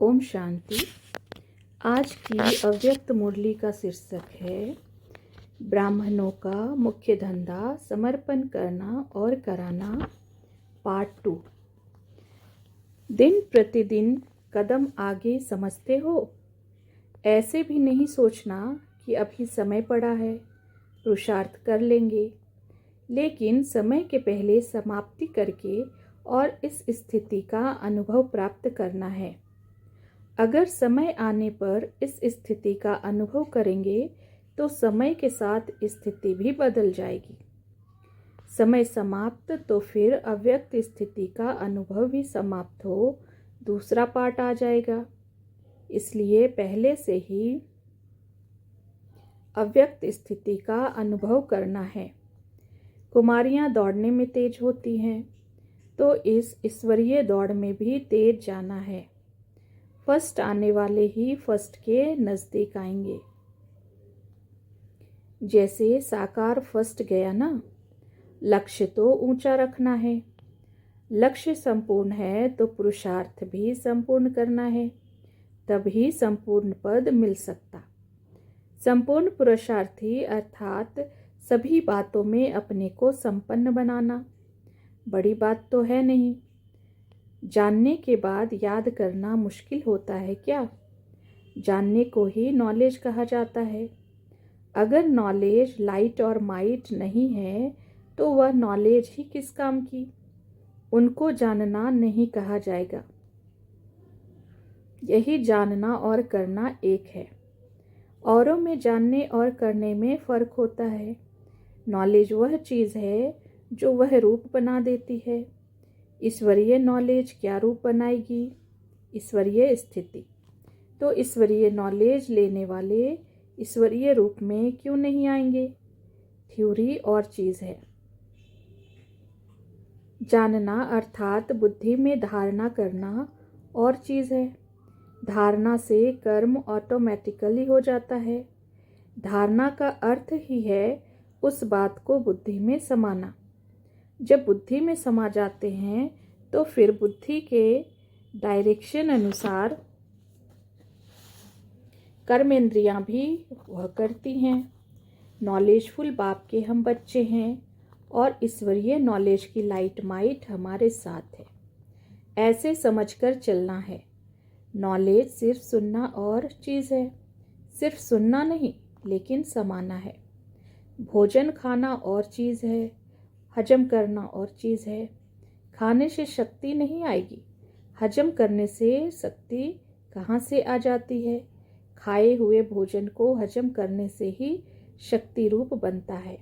ओम शांति। आज की अव्यक्त मुरली का शीर्षक है ब्राह्मणों का मुख्य धंधा समर्पण करना और कराना, पार्ट 2। दिन प्रतिदिन कदम आगे समझते हो। ऐसे भी नहीं सोचना कि अभी समय पड़ा है, पुरुषार्थ कर लेंगे, लेकिन समय के पहले समाप्ति करके और इस स्थिति का अनुभव प्राप्त करना है। अगर समय आने पर इस स्थिति का अनुभव करेंगे तो समय के साथ स्थिति भी बदल जाएगी। समय समाप्त तो फिर अव्यक्त स्थिति का अनुभव भी समाप्त हो, दूसरा पार्ट आ जाएगा। इसलिए पहले से ही अव्यक्त स्थिति का अनुभव करना है। कुमारियां दौड़ने में तेज होती हैं, तो इस ईश्वरीय दौड़ में भी तेज जाना है। फर्स्ट आने वाले ही फर्स्ट के नज़दीक आएंगे। जैसे साकार फर्स्ट गया ना। लक्ष्य तो ऊंचा रखना है। लक्ष्य संपूर्ण है तो पुरुषार्थ भी संपूर्ण करना है, तभी संपूर्ण पद मिल सकता। संपूर्ण पुरुषार्थी अर्थात सभी बातों में अपने को संपन्न बनाना बड़ी बात तो है नहीं। जानने के बाद याद करना मुश्किल होता है क्या? जानने को ही नॉलेज कहा जाता है। अगर नॉलेज लाइट और माइट नहीं है तो वह नॉलेज ही किस काम की? उनको जानना नहीं कहा जाएगा। यही जानना और करना एक है। औरों में जानने और करने में फर्क होता है। नॉलेज वह चीज़ है जो वह रूप बना देती है। ईश्वरीय नॉलेज क्या रूप बनाएगी? ईश्वरीय स्थिति। तो ईश्वरीय नॉलेज लेने वाले ईश्वरीय रूप में क्यों नहीं आएंगे? थ्योरी और चीज़ है। जानना अर्थात बुद्धि में धारणा करना और चीज़ है। धारणा से कर्म ऑटोमेटिकली हो जाता है। धारणा का अर्थ ही है उस बात को बुद्धि में समाना। जब बुद्धि में समा जाते हैं तो फिर बुद्धि के डायरेक्शन अनुसार कर्मेंद्रियां भी वह करती हैं। नॉलेजफुल बाप के हम बच्चे हैं और ईश्वरीय नॉलेज की लाइट माइट हमारे साथ है। ऐसे समझकर चलना है। नॉलेज सिर्फ सुनना और चीज़ है। सिर्फ सुनना नहीं, लेकिन समाना है। भोजन खाना और चीज़ है, हजम करना और चीज़ है। खाने से शक्ति नहीं आएगी। हजम करने से शक्ति कहाँ से आ जाती है? खाए हुए भोजन को हजम करने से ही शक्ति रूप बनता है।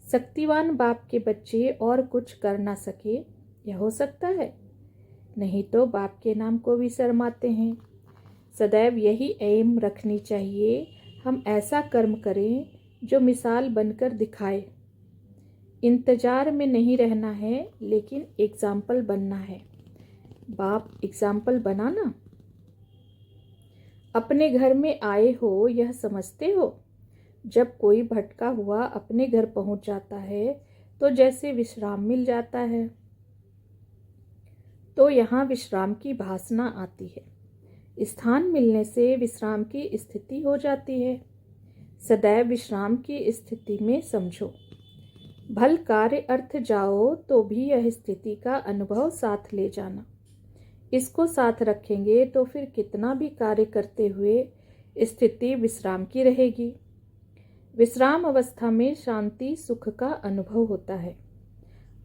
शक्तिवान बाप के बच्चे और कुछ कर ना सके, यह हो सकता है? नहीं तो बाप के नाम को भी शर्माते हैं। सदैव यही एम रखनी चाहिए, हम ऐसा कर्म करें जो मिसाल बनकर दिखाए। इंतजार में नहीं रहना है, लेकिन एग्जाम्पल बनना है। बाप एग्जाम्पल बनाना। अपने घर में आए हो यह समझते हो। जब कोई भटका हुआ अपने घर पहुंच जाता है तो जैसे विश्राम मिल जाता है, तो यहाँ विश्राम की भासना आती है। स्थान मिलने से विश्राम की स्थिति हो जाती है। सदैव विश्राम की स्थिति में समझो। भल कार्य अर्थ जाओ तो भी यह स्थिति का अनुभव साथ ले जाना। इसको साथ रखेंगे तो फिर कितना भी कार्य करते हुए स्थिति विश्राम की रहेगी। विश्राम अवस्था में शांति सुख का अनुभव होता है।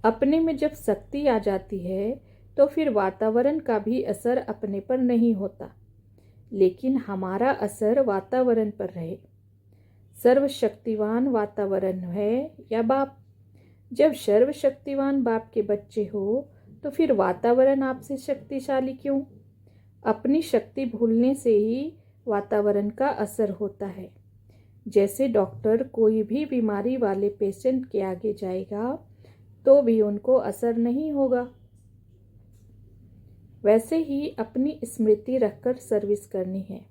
अपने में जब शक्ति आ जाती है तो फिर वातावरण का भी असर अपने पर नहीं होता, लेकिन हमारा असर वातावरण पर रहे। सर्वशक्तिवान वातावरण है या बाप? जब सर्वशक्तिवान बाप के बच्चे हो तो फिर वातावरण आपसे शक्तिशाली क्यों? अपनी शक्ति भूलने से ही वातावरण का असर होता है। जैसे डॉक्टर कोई भी बीमारी वाले पेशेंट के आगे जाएगा तो भी उनको असर नहीं होगा, वैसे ही अपनी स्मृति रखकर सर्विस करनी है।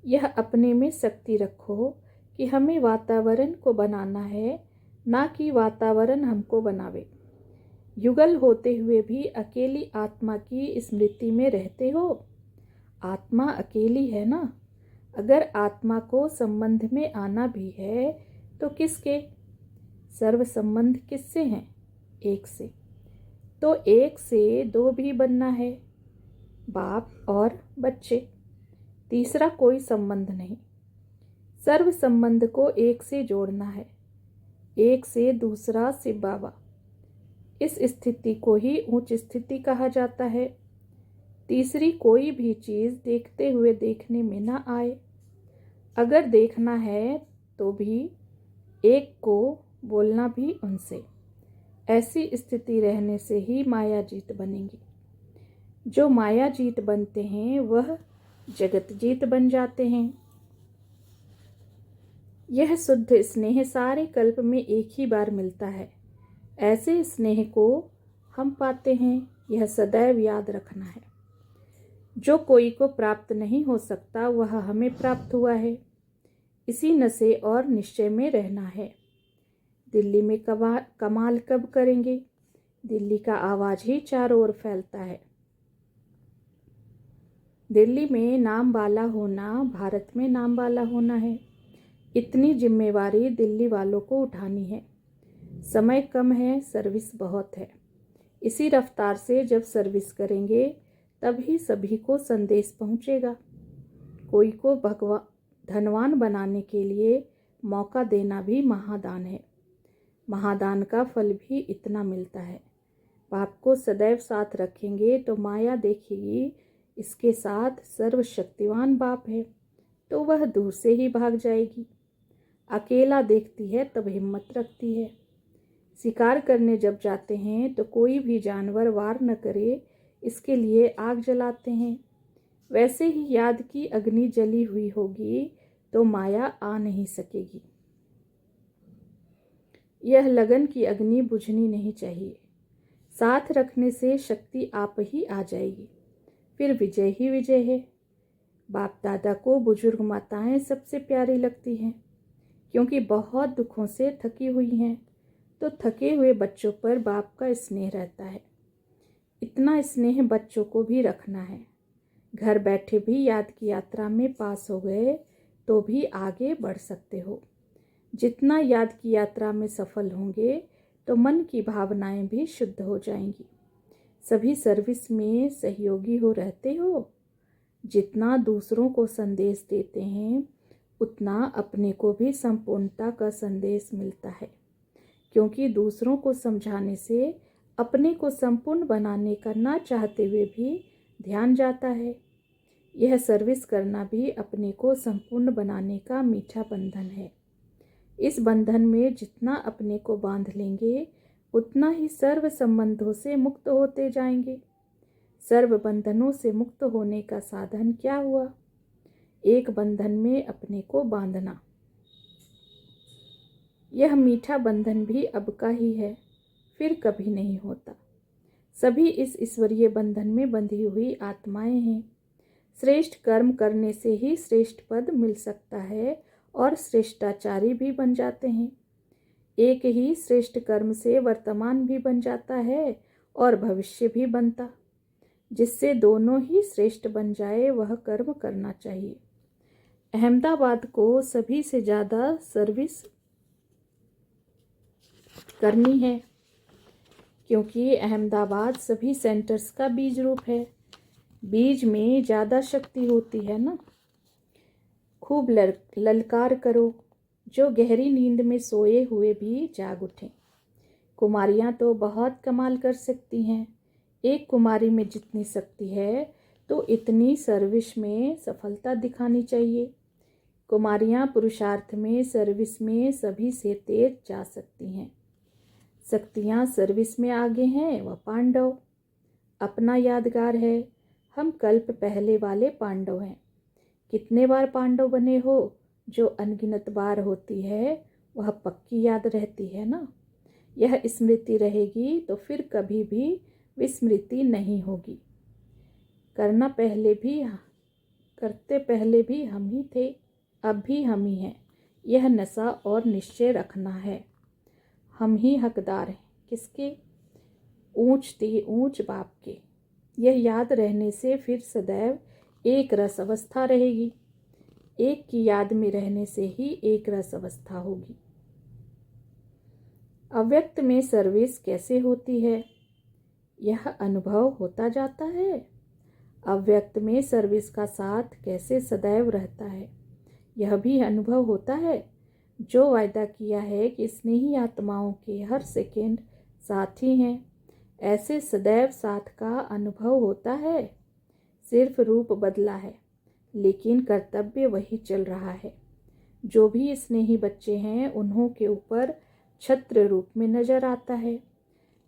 यह अपने में शक्ति रखो कि हमें वातावरण को बनाना है, ना कि वातावरण हमको बनावे। युगल होते हुए भी अकेली आत्मा की स्मृति में रहते हो। आत्मा अकेली है ना। अगर आत्मा को संबंध में आना भी है तो किसके? सर्व संबंध किससे हैं? एक से। तो एक से दो भी बनना है, बाप और बच्चे। तीसरा कोई संबंध नहीं। सर्व संबंध को एक से जोड़ना है, एक से दूसरा शिव बाबा। इस स्थिति को ही उच्च स्थिति कहा जाता है। तीसरी कोई भी चीज़ देखते हुए देखने में ना आए। अगर देखना है तो भी एक को बोलना भी उनसे। ऐसी स्थिति रहने से ही माया जीत बनेगी। जो माया जीत बनते हैं वह जगत जीत बन जाते हैं। यह शुद्ध स्नेह सारे कल्प में एक ही बार मिलता है। ऐसे स्नेह को हम पाते हैं, यह सदैव याद रखना है। जो कोई को प्राप्त नहीं हो सकता वह हमें प्राप्त हुआ है। इसी नशे और निश्चय में रहना है। दिल्ली में कमाल कब करेंगे? दिल्ली का आवाज़ ही चारों ओर फैलता है। दिल्ली में नाम वाला होना भारत में नाम वाला होना है। इतनी जिम्मेवारी दिल्ली वालों को उठानी है। समय कम है, सर्विस बहुत है। इसी रफ्तार से जब सर्विस करेंगे तभी सभी को संदेश पहुंचेगा। कोई को धनवान बनाने के लिए मौका देना भी महादान है। महादान का फल भी इतना मिलता है। बाप को सदैव साथ रखेंगे तो माया देखेगी इसके साथ सर्वशक्तिवान बाप है, तो वह दूर से ही भाग जाएगी। अकेला देखती है तब हिम्मत रखती है। शिकार करने जब जाते हैं तो कोई भी जानवर वार न करे इसके लिए आग जलाते हैं। वैसे ही याद की अग्नि जली हुई होगी तो माया आ नहीं सकेगी। यह लगन की अग्नि बुझनी नहीं चाहिए। साथ रखने से शक्ति आप ही आ जाएगी, फिर विजय ही विजय है। बाप दादा को बुजुर्ग माताएं सबसे प्यारी लगती हैं, क्योंकि बहुत दुखों से थकी हुई हैं, तो थके हुए बच्चों पर बाप का स्नेह रहता है। इतना स्नेह बच्चों को भी रखना है। घर बैठे भी याद की यात्रा में पास हो गए तो भी आगे बढ़ सकते हो। जितना याद की यात्रा में सफल होंगे तो मन की भावनाएं भी शुद्ध हो जाएंगी। सभी सर्विस में सहयोगी हो रहते हो। जितना दूसरों को संदेश देते हैं उतना अपने को भी संपूर्णता का संदेश मिलता है, क्योंकि दूसरों को समझाने से अपने को संपूर्ण बनाने का ना चाहते हुए भी ध्यान जाता है। यह सर्विस करना भी अपने को संपूर्ण बनाने का मीठा बंधन है। इस बंधन में जितना अपने को बांध लेंगे उतना ही सर्व संबंधों से मुक्त होते जाएंगे। सर्व बंधनों से मुक्त होने का साधन क्या हुआ? एक बंधन में अपने को बांधना। यह मीठा बंधन भी अब का ही है, फिर कभी नहीं होता। सभी इस ईश्वरीय बंधन में बंधी हुई आत्माएं हैं। श्रेष्ठ कर्म करने से ही श्रेष्ठ पद मिल सकता है और श्रेष्ठाचारी भी बन जाते हैं। एक ही श्रेष्ठ कर्म से वर्तमान भी बन जाता है और भविष्य भी बनता। जिससे दोनों ही श्रेष्ठ बन जाए वह कर्म करना चाहिए। अहमदाबाद को सभी से ज़्यादा सर्विस करनी है, क्योंकि अहमदाबाद सभी सेंटर्स का बीज रूप है। बीज में ज़्यादा शक्ति होती है ना। खूब ललकार करो, जो गहरी नींद में सोए हुए भी जाग उठें। कुमारियाँ तो बहुत कमाल कर सकती हैं। एक कुमारी में जितनी शक्ति है तो इतनी सर्विस में सफलता दिखानी चाहिए। कुमारियाँ पुरुषार्थ में सर्विस में सभी से तेज जा सकती हैं। शक्तियाँ सर्विस में आगे हैं वह पांडव। अपना यादगार है, हम कल्प पहले वाले पांडव हैं। कितने बार पांडव बने हो? जो अनगिनत बार होती है वह पक्की याद रहती है ना। यह स्मृति रहेगी तो फिर कभी भी विस्मृति नहीं होगी। करते पहले भी हम ही थे, अब भी हम ही हैं। यह नशा और निश्चय रखना है। हम ही हकदार हैं। किसके? ऊंच ते ऊंच बाप के। यह याद रहने से फिर सदैव एक रस अवस्था रहेगी। एक की याद में रहने से ही एक रस अवस्था होगी। अव्यक्त में सर्विस कैसे होती है, यह अनुभव होता जाता है। अव्यक्त में सर्विस का साथ कैसे सदैव रहता है, यह भी अनुभव होता है। जो वायदा किया है कि स्नेही आत्माओं के हर सेकेंड साथी हैं, ऐसे सदैव साथ का अनुभव होता है। सिर्फ रूप बदला है, लेकिन कर्तव्य वही चल रहा है। जो भी स्नेही बच्चे हैं, उन्हों के ऊपर छत्र रूप में नजर आता है।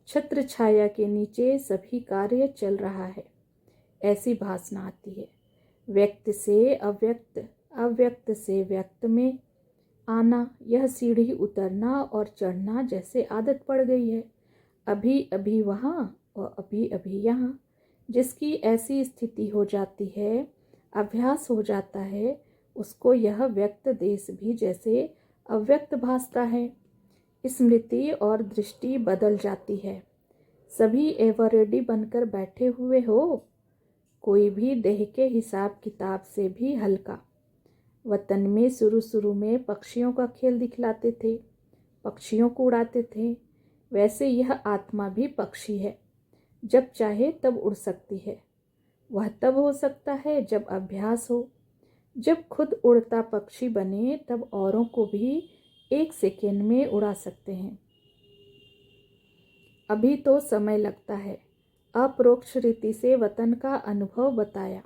छत्र छाया के नीचे सभी कार्य चल रहा है, ऐसी भासना आती है। व्यक्त से अव्यक्त, अव्यक्त से व्यक्त में आना, यह सीढ़ी उतरना और चढ़ना जैसे आदत पड़ गई है। अभी अभी वहाँ और अभी अभी यहाँ। जिसकी ऐसी स्थिति हो जाती है, अभ्यास हो जाता है, उसको यह व्यक्त देश भी जैसे अव्यक्त भासता है। स्मृति और दृष्टि बदल जाती है। सभी एवर रेडी बनकर बैठे हुए हो, कोई भी देह के हिसाब किताब से भी हल्का। वतन में शुरू में पक्षियों का खेल दिखलाते थे, पक्षियों को उड़ाते थे। वैसे यह आत्मा भी पक्षी है, जब चाहे तब उड़ सकती है। वह तब हो सकता है जब अभ्यास हो। जब खुद उड़ता पक्षी बने, तब औरों को भी एक सेकेंड में उड़ा सकते हैं। अभी तो समय लगता है। अप्रोक्ष रीति से वतन का अनुभव बताया।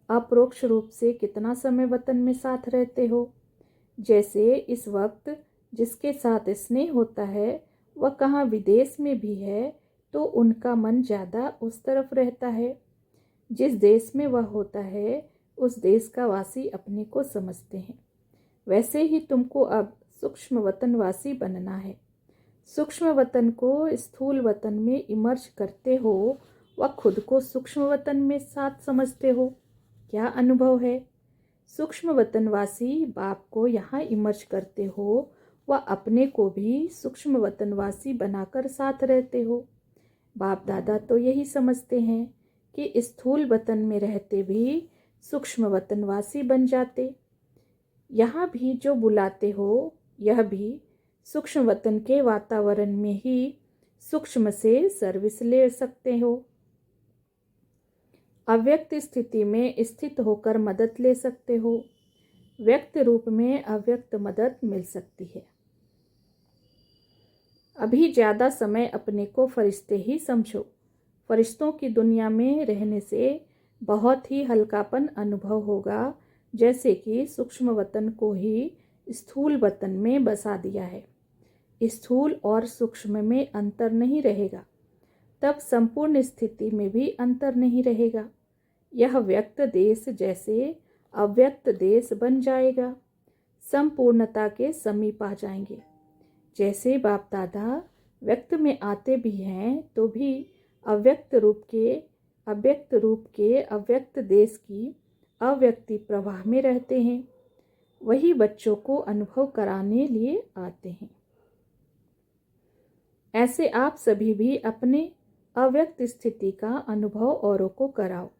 अप्रोक्ष रूप से कितना समय वतन में साथ रहते हो। जैसे इस वक्त जिसके साथ स्नेह होता है, वह कहाँ विदेश में भी है, तो उनका मन ज़्यादा उस तरफ रहता है। जिस देश में वह होता है, उस देश का वासी अपने को समझते हैं। वैसे ही तुमको अब सूक्ष्म वतनवासी बनना है। सूक्ष्म वतन को स्थूल वतन में इमर्ज करते हो, व खुद को सूक्ष्म वतन में साथ समझते हो। क्या अनुभव है? सूक्ष्म वतनवासी बाप को यहाँ इमर्ज करते हो, व अपने को भी सूक्ष्म वतनवासी बनाकर साथ रहते हो। बाप दादा तो यही समझते हैं कि स्थूल वतन में रहते भी सूक्ष्म वतनवासी बन जाते। यहाँ भी जो बुलाते हो, यह भी सूक्ष्म वतन के वातावरण में ही सूक्ष्म से सर्विस ले सकते हो। अव्यक्त स्थिति में स्थित होकर मदद ले सकते हो। व्यक्त रूप में अव्यक्त मदद मिल सकती है। अभी ज़्यादा समय अपने को फरिश्ते ही समझो। फरिश्तों की दुनिया में रहने से बहुत ही हल्कापन अनुभव होगा, जैसे कि सूक्ष्म वतन को ही स्थूल वतन में बसा दिया है। स्थूल और सूक्ष्म में अंतर नहीं रहेगा, तब संपूर्ण स्थिति में भी अंतर नहीं रहेगा। यह व्यक्त देश जैसे अव्यक्त देश बन जाएगा। संपूर्णता के समीप आ जाएंगे। जैसे बाप दादा व्यक्त में आते भी हैं, तो भी अव्यक्त रूप के अव्यक्त देश की अव्यक्ति प्रवाह में रहते हैं। वही बच्चों को अनुभव कराने लिए आते हैं। ऐसे आप सभी भी अपने अव्यक्त स्थिति का अनुभव औरों को कराओ।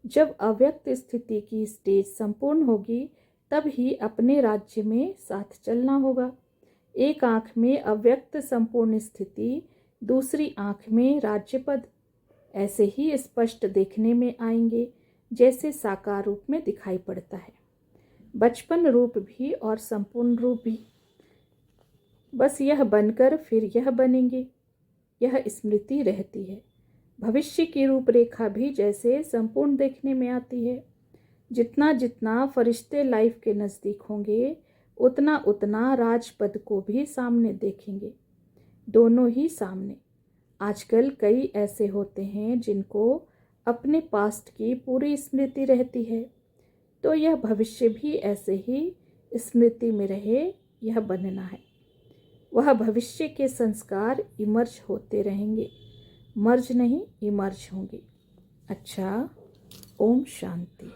जब अव्यक्त स्थिति की स्टेज संपूर्ण होगी, तब ही अपने राज्य में साथ चलना होगा। एक आँख में अव्यक्त संपूर्ण स्थिति, दूसरी आँख में राज्य पद ऐसे ही स्पष्ट देखने में आएंगे, जैसे साकार रूप में दिखाई पड़ता है। बचपन रूप भी और संपूर्ण रूप भी, बस यह बनकर फिर यह बनेंगे। यह स्मृति रहती है। भविष्य की रूपरेखा भी जैसे संपूर्ण देखने में आती है। जितना जितना फरिश्ते लाइफ के नज़दीक होंगे, उतना उतना राजपद को भी सामने देखेंगे। दोनों ही सामने। आजकल कई ऐसे होते हैं जिनको अपने पास्ट की पूरी स्मृति रहती है, तो यह भविष्य भी ऐसे ही स्मृति में रहे, यह बनना है। वह भविष्य के संस्कार इमर्ज होते रहेंगे, मर्ज नहीं इमर्ज होंगे। अच्छा, ओम शांति।